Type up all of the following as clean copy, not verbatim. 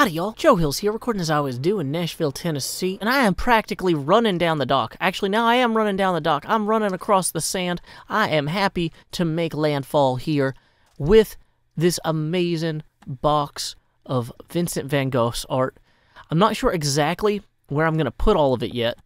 Howdy y'all, Joe Hills here, recording as I always do in Nashville, Tennessee, and I am practically running down the dock. Actually, now I am running down the dock. I'm running across the sand. I am happy to make landfall here with this amazing box of Vincent van Gogh's art. I'm not sure exactly where I'm going to put all of it yet,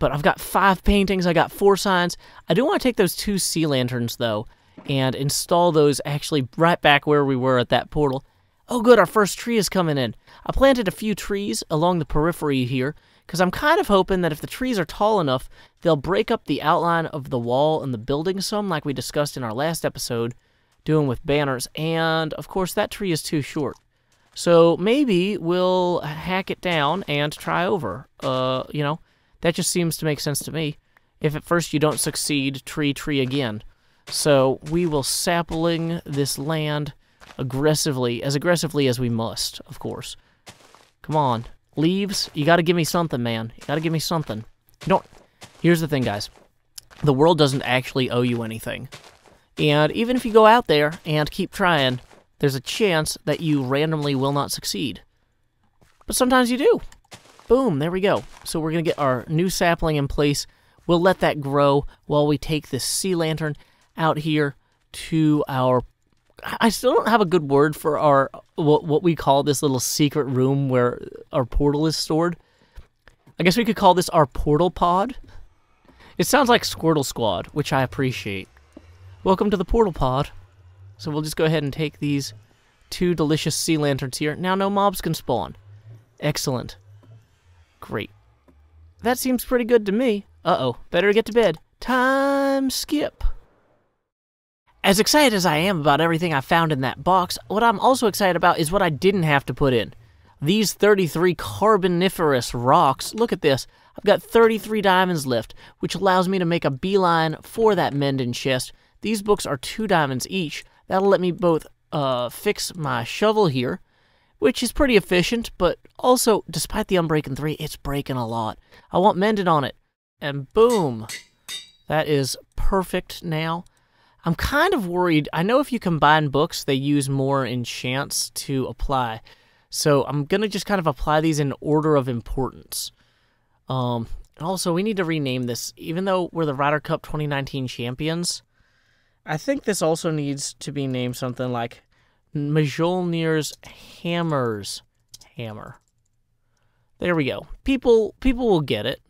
but I've got 5 paintings, I got 4 signs. I do want to take those 2 sea lanterns, though, and install those actually right back where we were at that portal. Oh good, our first tree is coming in. I planted a few trees along the periphery here, because I'm kind of hoping that if the trees are tall enough, they'll break up the outline of the wall and the building some, like we discussed in our last episode, doing with banners, and of course that tree is too short. So maybe we'll hack it down and try over. You know, that just seems to make sense to me. If at first you don't succeed, tree again. So we will sapling this land aggressively as we must, of course. Come on, leaves, you gotta give me something, man. You gotta give me something. You don't. Here's the thing, guys. The world doesn't actually owe you anything. And even if you go out there and keep trying, there's a chance that you randomly will not succeed. But sometimes you do. Boom, there we go. So we're gonna get our new sapling in place. We'll let that grow while we take this sea lantern out here to our... I still don't have a good word for our what we call this little secret room where our portal is stored. I guess we could call this our portal pod. It sounds like Squirtle Squad, which I appreciate. Welcome to the portal pod. So we'll just go ahead and take these 2 delicious sea lanterns here. Now no mobs can spawn. Excellent. Great. That seems pretty good to me. Uh-oh, better get to bed. Time skip. As excited as I am about everything I found in that box, what I'm also excited about is what I didn't have to put in. These 33 carboniferous rocks, look at this. I've got 33 diamonds left, which allows me to make a beeline for that Menden chest. These books are 2 diamonds each. That'll let me both fix my shovel here, which is pretty efficient, but also, despite the Unbreaking 3, it's breaking a lot. I want Mended on it. And boom. That is perfect now. I'm kind of worried. I know if you combine books, they use more enchants to apply. So I'm going to just kind of apply these in order of importance. Also, we need to rename this. Even though we're the Ryder Cup 2019 champions, I think this also needs to be named something like Mjolnir's Hammer's Hammer. There we go. People will get it.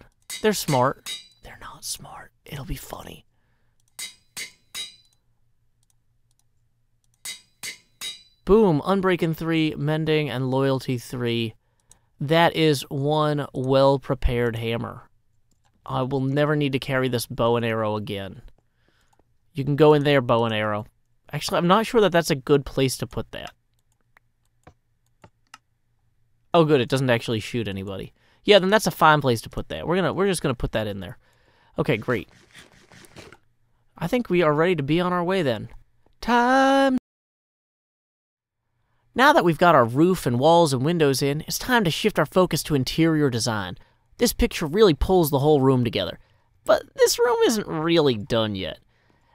They're smart. They're not smart. It'll be funny. Boom, Unbreaking 3, Mending, and Loyalty 3. That is one well-prepared hammer. I will never need to carry this bow and arrow again. You can go in there, bow and arrow. Actually, I'm not sure that that's a good place to put that. Oh, good, it doesn't actually shoot anybody. Yeah, then that's a fine place to put that. We're just gonna put that in there. Okay, great. I think we are ready to be on our way then. Time. Now that we've got our roof and walls and windows in, it's time to shift our focus to interior design. This picture really pulls the whole room together. But this room isn't really done yet.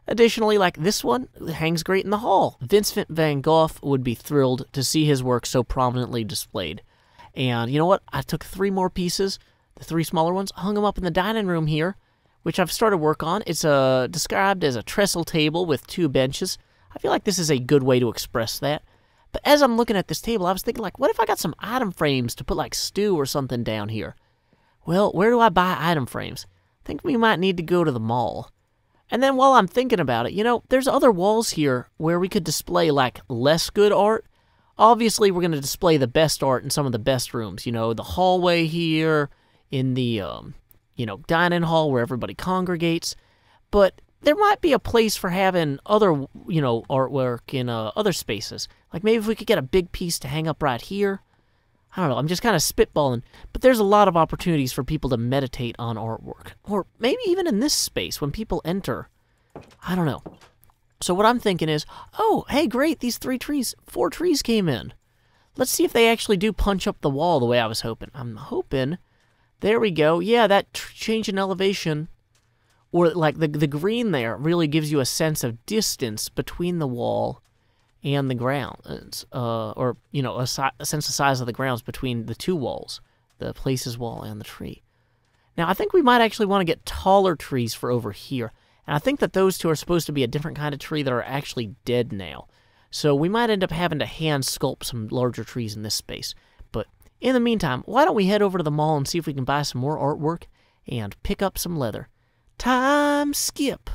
Additionally, like this one, it hangs great in the hall. Vincent van Gogh would be thrilled to see his work so prominently displayed. And you know what? I took 3 more pieces, the 3 smaller ones, hung them up in the dining room here, which I've started work on. It's described as a trestle table with 2 benches. I feel like this is a good way to express that. But as I'm looking at this table, I was thinking, like, what if I got some item frames to put, like, stew or something down here? Well, where do I buy item frames? I think we might need to go to the mall. And then while I'm thinking about it, you know, there's other walls here where we could display, like, less good art. Obviously, we're going to display the best art in some of the best rooms. You know, the hallway here, in the, you know, dining hall where everybody congregates. But there might be a place for having other, you know, artwork in other spaces. Like maybe if we could get a big piece to hang up right here. I don't know, I'm just kind of spitballing. But there's a lot of opportunities for people to meditate on artwork. Or maybe even in this space when people enter. I don't know. So what I'm thinking is, oh, hey, great, these 4 trees came in. Let's see if they actually do punch up the wall the way I was hoping. I'm hoping. There we go. Yeah, that change in elevation, or like the green there, really gives you a sense of distance between the wall and the grounds, or, you know, a sense of size of the grounds between the two walls, the places wall and the tree. Now, I think we might actually want to get taller trees for over here, and I think that those two are supposed to be a different kind of tree that are actually dead now. So we might end up having to hand sculpt some larger trees in this space. But in the meantime, why don't we head over to the mall and see if we can buy some more artwork and pick up some leather. Time skip.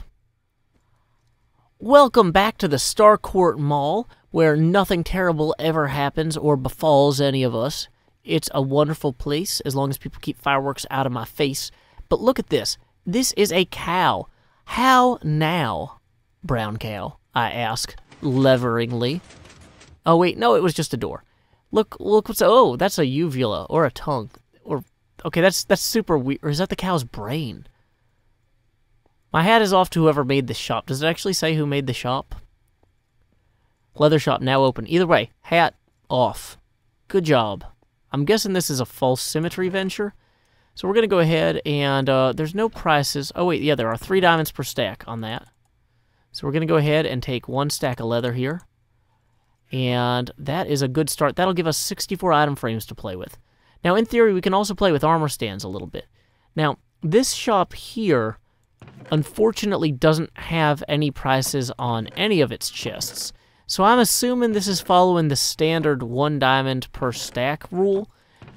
Welcome back to the Starcourt Mall, where nothing terrible ever happens or befalls any of us. It's a wonderful place, as long as people keep fireworks out of my face. But look at this. This is a cow. How now, brown cow? I ask, leveringly. Oh, wait, no, it was just a door. Look, what's... Oh, that's a uvula, or a tongue. Or, okay, that's super weird. Or is that the cow's brain? My hat is off to whoever made this shop. Does it actually say who made the shop? Leather shop now open. Either way, hat off. Good job. I'm guessing this is a false symmetry venture. So we're going to go ahead and there's no prices. Oh, wait, yeah, there are 3 diamonds per stack on that. So we're going to go ahead and take 1 stack of leather here. And that is a good start. That'll give us 64 item frames to play with. Now, in theory, we can also play with armor stands a little bit. Now, this shop here, unfortunately, doesn't have any prices on any of its chests. So I'm assuming this is following the standard 1 diamond per stack rule.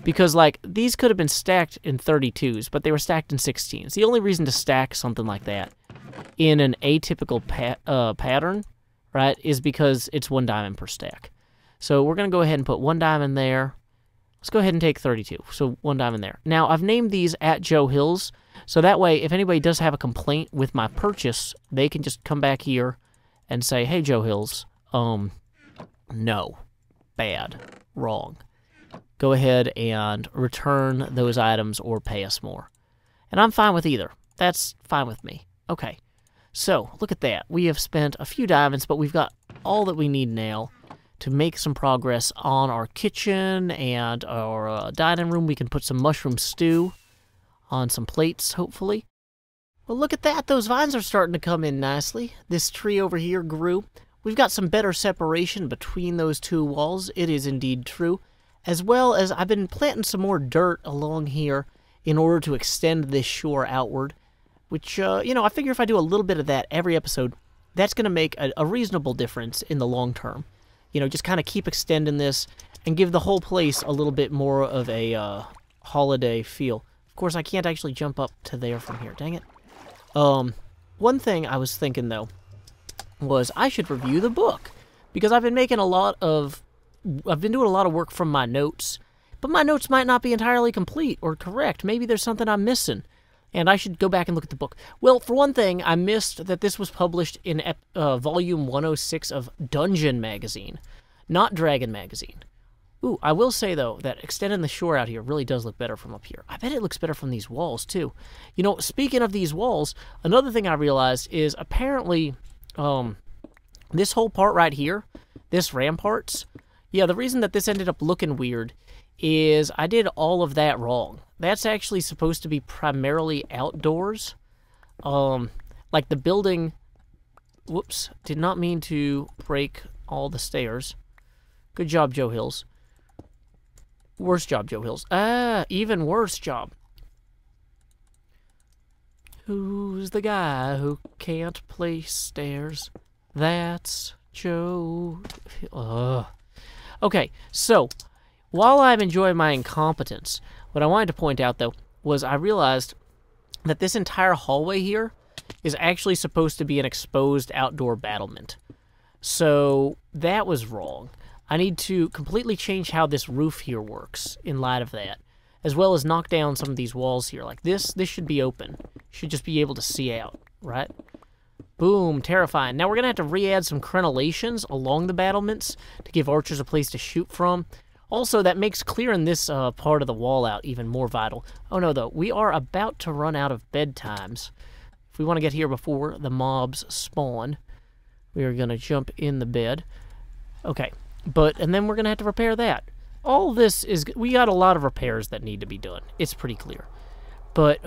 Because, like, these could have been stacked in 32s, but they were stacked in 16s. The only reason to stack something like that in an atypical pattern, right, is because it's 1 diamond per stack. So we're going to go ahead and put 1 diamond there. Let's go ahead and take 32, so 1 diamond there. Now, I've named these at Joe Hills, so that way, if anybody does have a complaint with my purchase, they can just come back here and say, hey, Joe Hills, no, bad, wrong. Go ahead and return those items or pay us more. And I'm fine with either. That's fine with me. Okay, so look at that. We have spent a few diamonds, but we've got all that we need now to make some progress on our kitchen and our dining room. We can put some mushroom stew on some plates, hopefully. Well, look at that. Those vines are starting to come in nicely. This tree over here grew. We've got some better separation between those 2 walls. It is indeed true. As well as I've been planting some more dirt along here in order to extend this shore outward, which, you know, I figure if I do a little bit of that every episode, that's going to make a reasonable difference in the long term. You know, just kind of keep extending this and give the whole place a little bit more of a holiday feel. Of course, I can't actually jump up to there from here. Dang it. One thing I was thinking, though, was I should review the book, because I've been making I've been doing a lot of work from my notes, but my notes might not be entirely complete or correct. Maybe there's something I'm missing, and I should go back and look at the book. Well, for one thing, I missed that this was published in volume 106 of Dungeon Magazine, not Dragon Magazine. Ooh, I will say, though, that extending the shore out here really does look better from up here. I bet it looks better from these walls, too. You know, speaking of these walls, another thing I realized is apparently this whole part right here, this ramparts, yeah, the reason that this ended up looking weird is I did all of that wrong. That's actually supposed to be primarily outdoors. Like the building... Whoops, did not mean to break all the stairs. Good job, Joe Hills. Worst job, Joe Hills. Even worse job. Who's the guy who can't place stairs? That's Joe... Okay, so, while I'm enjoying my incompetence, what I wanted to point out, though, was I realized that this entire hallway here is actually supposed to be an exposed outdoor battlement. So, that was wrong. I need to completely change how this roof here works in light of that, as well as knock down some of these walls here. Like this should be open. Should just be able to see out, right? Boom, terrifying. Now we're going to have to re-add some crenellations along the battlements to give archers a place to shoot from. Also, that makes clearing this part of the wall out even more vital. Oh no, though, we are about to run out of bedtimes. If we want to get here before the mobs spawn, we are going to jump in the bed. Okay, and then we're going to have to repair that. All this is, we got a lot of repairs that need to be done. It's pretty clear. But,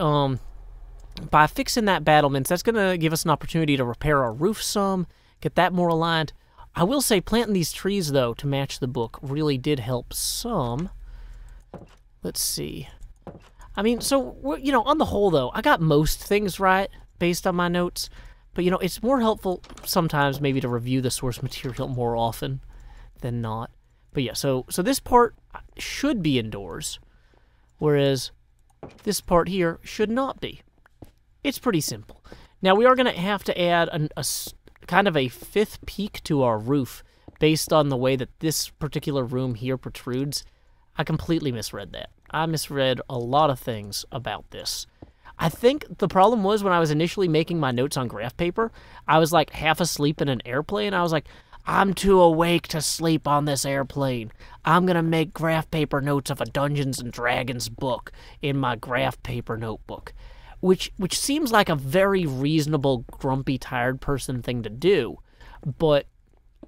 by fixing that battlements, that's going to give us an opportunity to repair our roof some, get that more aligned. I will say planting these trees, though, to match the book really did help some. Let's see. I mean, so, you know, on the whole, though, I got most things right based on my notes. But, you know, it's more helpful sometimes maybe to review the source material more often than not. But yeah, so this part should be indoors, whereas this part here should not be. It's pretty simple. Now, we are going to have to add a kind of a fifth peak to our roof based on the way that this particular room here protrudes. I completely misread that. I misread a lot of things about this. I think the problem was when I was initially making my notes on graph paper, I was like half asleep in an airplane. I was like, I'm too awake to sleep on this airplane. I'm going to make graph paper notes of a Dungeons & Dragons book in my graph paper notebook, which seems like a very reasonable, grumpy, tired person thing to do. But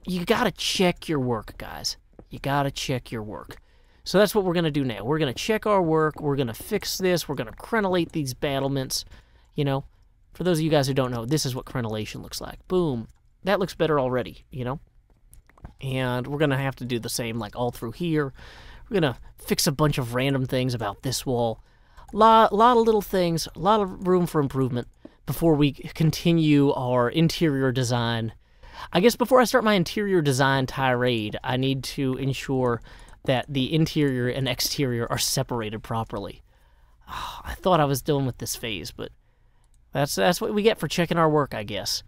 you got to check your work, guys. You got to check your work. So that's what we're going to do now. We're going to check our work. We're going to fix this. We're going to crenellate these battlements. You know, for those of you guys who don't know, this is what crenellation looks like. Boom. That looks better already, you know? And we're going to have to do the same, like, all through here. We're going to fix a bunch of random things about this wall. Lot of little things, a lot of room for improvement before we continue our interior design. I guess before I start my interior design tirade, I need to ensure that the interior and exterior are separated properly. Oh, I thought I was done with this phase, but that's what we get for checking our work, I guess.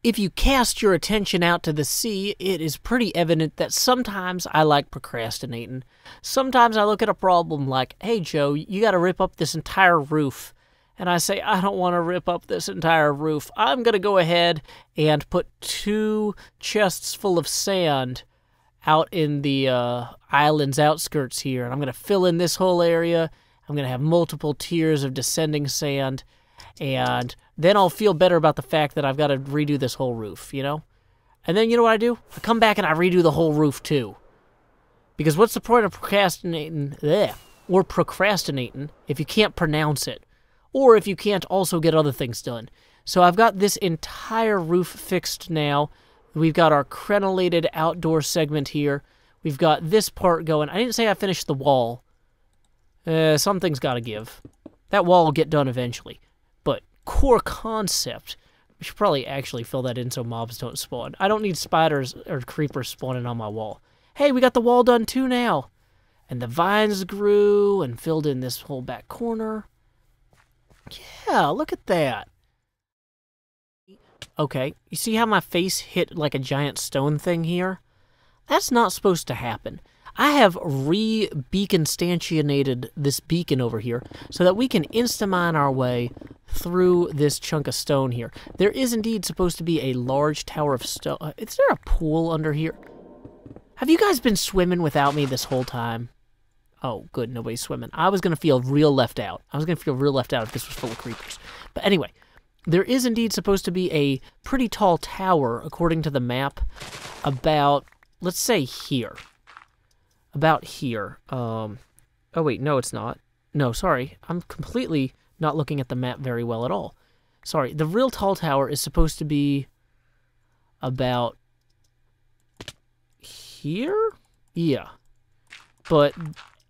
If you cast your attention out to the sea, it is pretty evident that sometimes I like procrastinating. Sometimes I look at a problem like, hey Joe, you gotta rip up this entire roof. And I say, I don't want to rip up this entire roof. I'm going to go ahead and put 2 chests full of sand out in the island's outskirts here. And I'm going to fill in this whole area. I'm going to have multiple tiers of descending sand. And then I'll feel better about the fact that I've got to redo this whole roof, you know? And then you know what I do? I come back and I redo the whole roof too. Because what's the point of procrastinating? Or procrastinating if you can't pronounce it? Or if you can't also get other things done. So I've got this entire roof fixed now. We've got our crenellated outdoor segment here. We've got this part going. I didn't say I finished the wall. Something's got to give. That wall will get done eventually. But core concept, we should probably actually fill that in so mobs don't spawn. I don't need spiders or creepers spawning on my wall. Hey, we got the wall done too now. And the vines grew and filled in this whole back corner. Yeah, look at that. Okay, you see how my face hit like a giant stone thing here? That's not supposed to happen. I have re-beacon-stanchiated this beacon over here so that we can insta-mine our way through this chunk of stone here. There is indeed supposed to be a large tower of stone. Is there a pool under here? Have you guys been swimming without me this whole time? Oh, good, nobody's swimming. I was going to feel real left out. I was going to feel real left out if this was full of creepers. But anyway, there is indeed supposed to be a pretty tall tower, according to the map, about, let's say, here. About here. Oh, wait, no, it's not. No, sorry. I'm completely not looking at the map very well at all. Sorry, the real tall tower is supposed to be about here? Yeah. But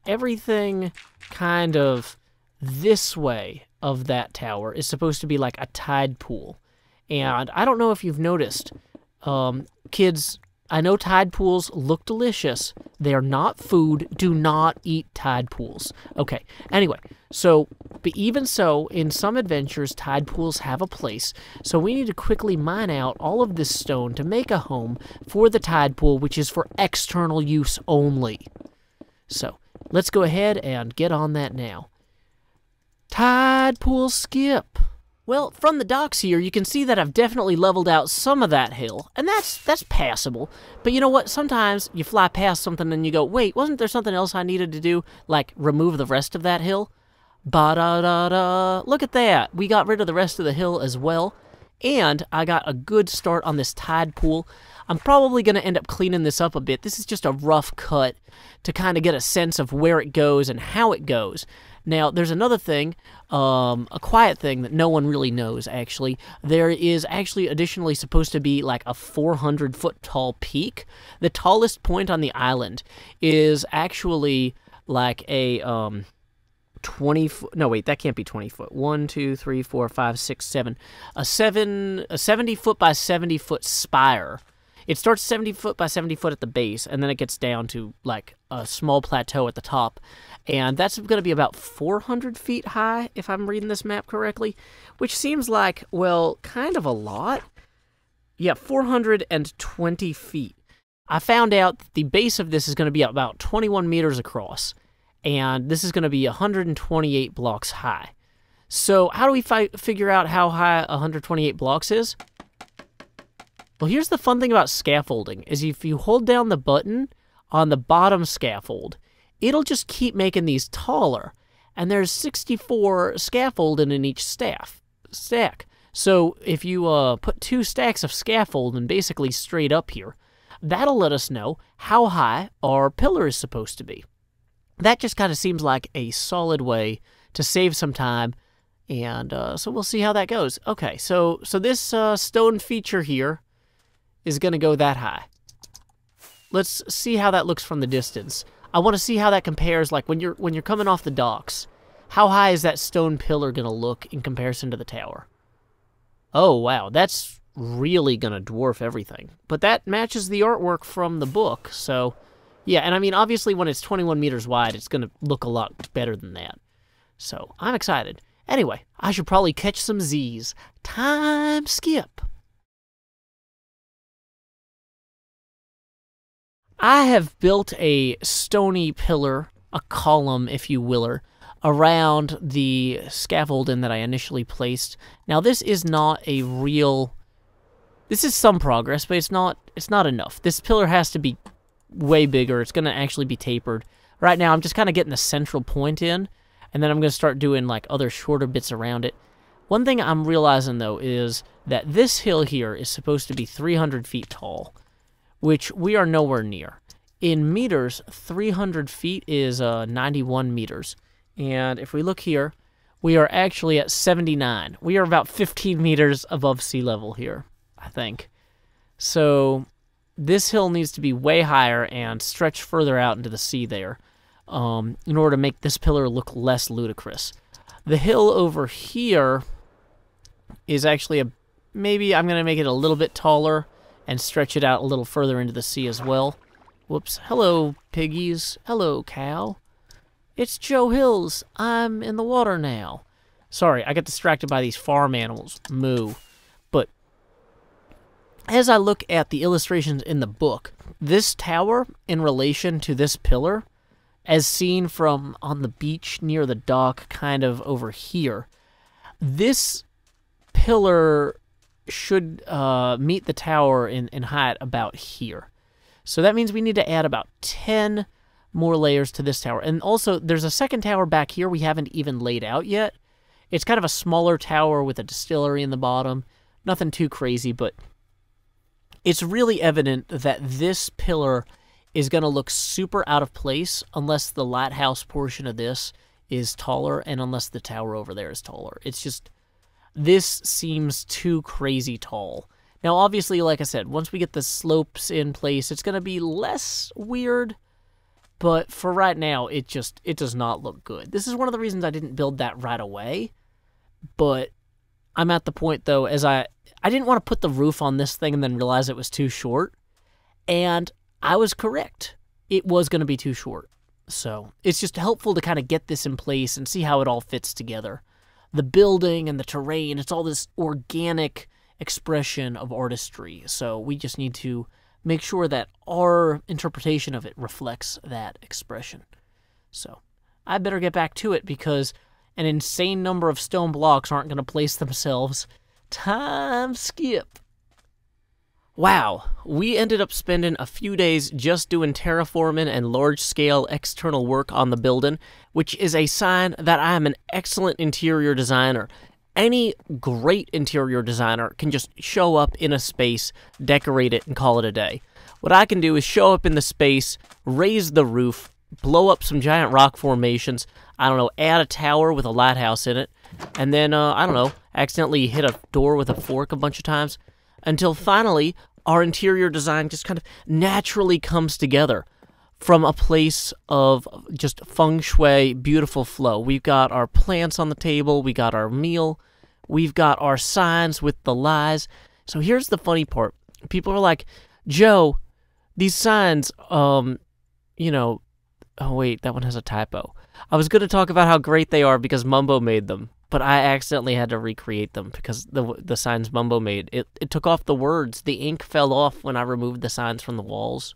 everything kind of this way of that tower is supposed to be like a tide pool. And I don't know if you've noticed, kids, I know tide pools look delicious. They are not food. Do not eat tide pools. Okay, anyway, so, but even so, in some adventures, tide pools have a place. So we need to quickly mine out all of this stone to make a home for the tide pool, which is for external use only. So, let's go ahead and get on that now. Tide pool skip. Well, from the docks here, you can see that I've definitely leveled out some of that hill, and that's passable. But you know what? Sometimes you fly past something and you go, wait, wasn't there something else I needed to do? Like, remove the rest of that hill? Ba-da-da-da. Look at that. We got rid of the rest of the hill as well. And I got a good start on this tide pool. I'm probably going to end up cleaning this up a bit. This is just a rough cut to kind of get a sense of where it goes and how it goes. Now, there's another thing, a quiet thing that no one really knows, actually. There is actually additionally supposed to be like a 400-foot tall peak. The tallest point on the island is actually like a 20 foot, no wait, that can't be 20 foot. 1, 2, 3, 4, 5, 6, 7. A 70 foot by 70 foot spire. It starts 70 foot by 70 foot at the base, and then it gets down to like a small plateau at the top. And that's going to be about 400 feet high, if I'm reading this map correctly, which seems like, well, kind of a lot. Yeah, 420 feet. I found out that the base of this is going to be about 21 meters across, and this is going to be 128 blocks high. So how do we figure out how high 128 blocks is? Well, here's the fun thing about scaffolding, is if you hold down the button on the bottom scaffold, it'll just keep making these taller. And there's 64 scaffolding in each stack. So if you put 2 stacks of scaffolding basically straight up here, that'll let us know how high our pillar is supposed to be. That just kind of seems like a solid way to save some time, and so we'll see how that goes. Okay, so this stone feature here is going to go that high. Let's see how that looks from the distance. I want to see how that compares, like when you're coming off the docks. How high is that stone pillar going to look in comparison to the tower? Oh, wow, that's really going to dwarf everything. But that matches the artwork from the book, so yeah, and I mean, obviously when it's 21 meters wide, it's going to look a lot better than that. So I'm excited. Anyway, I should probably catch some Z's. Time skip. I have built a stony pillar, a column, if you willer, around the scaffolding that I initially placed. Now, this is not a real... This is some progress, but it's not enough. This pillar has to be way bigger. It's going to actually be tapered. Right now, I'm just kind of getting the central point in, and then I'm going to start doing like other shorter bits around it. One thing I'm realizing, though, is that this hill here is supposed to be 300 feet tall, which we are nowhere near. In meters, 300 feet is 91 meters. And if we look here, we are actually at 79. We are about 15 meters above sea level here, I think. So this hill needs to be way higher and stretch further out into the sea there in order to make this pillar look less ludicrous. The hill over here is actually maybe I'm going to make it a little bit taller and stretch it out a little further into the sea as well. Whoops. Hello, piggies. Hello, cow. It's Joe Hills. I'm in the water now. Sorry, I got distracted by these farm animals. Moo. But as I look at the illustrations in the book, this tower in relation to this pillar, as seen from on the beach near the dock kind of over here, this pillar should meet the tower in height about here. So that means we need to add about 10 more layers to this tower. And also, there's a second tower back here we haven't even laid out yet. It's kind of a smaller tower with a distillery in the bottom. Nothing too crazy, but it's really evident that this pillar is going to look super out of place unless the lighthouse portion of this is taller and unless the tower over there is taller. It's just, this seems too crazy tall. Now, obviously, like I said, once we get the slopes in place, it's going to be less weird, but for right now, it does not look good. This is one of the reasons I didn't build that right away, but I'm at the point, though, as I didn't want to put the roof on this thing and then realize it was too short, and I was correct. It was going to be too short. So it's just helpful to kind of get this in place and see how it all fits together. The building and the terrain, it's all this organic expression of artistry. So we just need to make sure that our interpretation of it reflects that expression. So I better get back to it because an insane number of stone blocks aren't going to place themselves. Time skip. Wow, we ended up spending a few days just doing terraforming and large-scale external work on the building, which is a sign that I am an excellent interior designer. Any great interior designer can just show up in a space, decorate it, and call it a day. What I can do is show up in the space, raise the roof, blow up some giant rock formations, I don't know, add a tower with a lighthouse in it, and then, I don't know, accidentally hit a door with a fork a bunch of times, until finally our interior design just kind of naturally comes together from a place of just feng shui, beautiful flow. We've got our plants on the table, we got our meal, we've got our signs with the lies. So here's the funny part. People are like, Joe, these signs, you know, oh wait, that one has a typo. I was going to talk about how great they are because Mumbo made them, but I accidentally had to recreate them because the signs Mumbo made, it took off the words. The ink fell off when I removed the signs from the walls.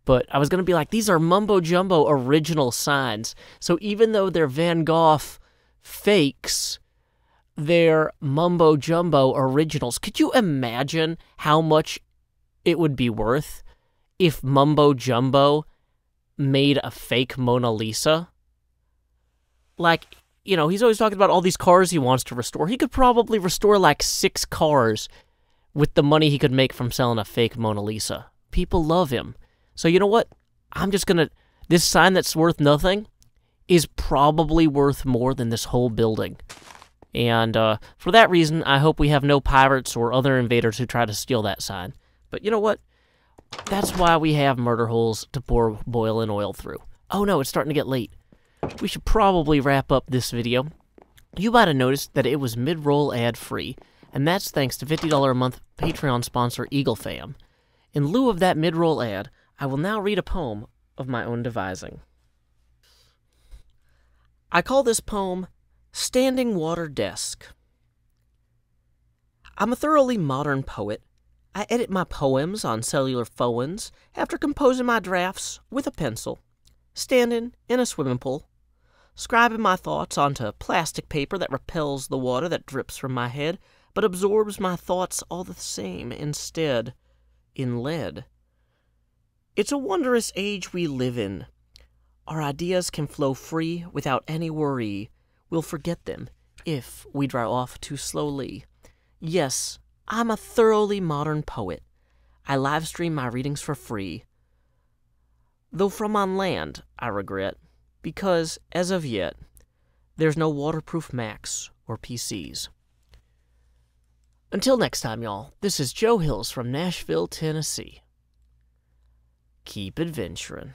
But I was going to be like, these are Mumbo Jumbo original signs. So even though they're Van Gogh fakes, they're Mumbo Jumbo originals. Could you imagine how much it would be worth if Mumbo Jumbo made a fake Mona Lisa? Like, you know, he's always talking about all these cars he wants to restore. He could probably restore like 6 cars with the money he could make from selling a fake Mona Lisa. People love him. So you know what? I'm just going to... This sign that's worth nothing is probably worth more than this whole building. And for that reason, I hope we have no pirates or other invaders who try to steal that sign. But you know what? That's why we have murder holes to pour boiling oil through. Oh no, it's starting to get late. We should probably wrap up this video. You might have noticed that it was mid-roll ad-free, and that's thanks to $50 a month Patreon sponsor EagleFam. In lieu of that mid-roll ad, I will now read a poem of my own devising. I call this poem Standing Water Desk. I'm a thoroughly modern poet. I edit my poems on cellular phones after composing my drafts with a pencil, standing in a swimming pool, scribing my thoughts onto plastic paper that repels the water that drips from my head, but absorbs my thoughts all the same, instead, in lead. It's a wondrous age we live in. Our ideas can flow free without any worry. We'll forget them if we dry off too slowly. Yes, I'm a thoroughly modern poet. I livestream my readings for free. Though from on land, I regret, because, as of yet, there's no waterproof Macs or PCs. Until next time, y'all, this is Joe Hills from Nashville, Tennessee. Keep adventuring.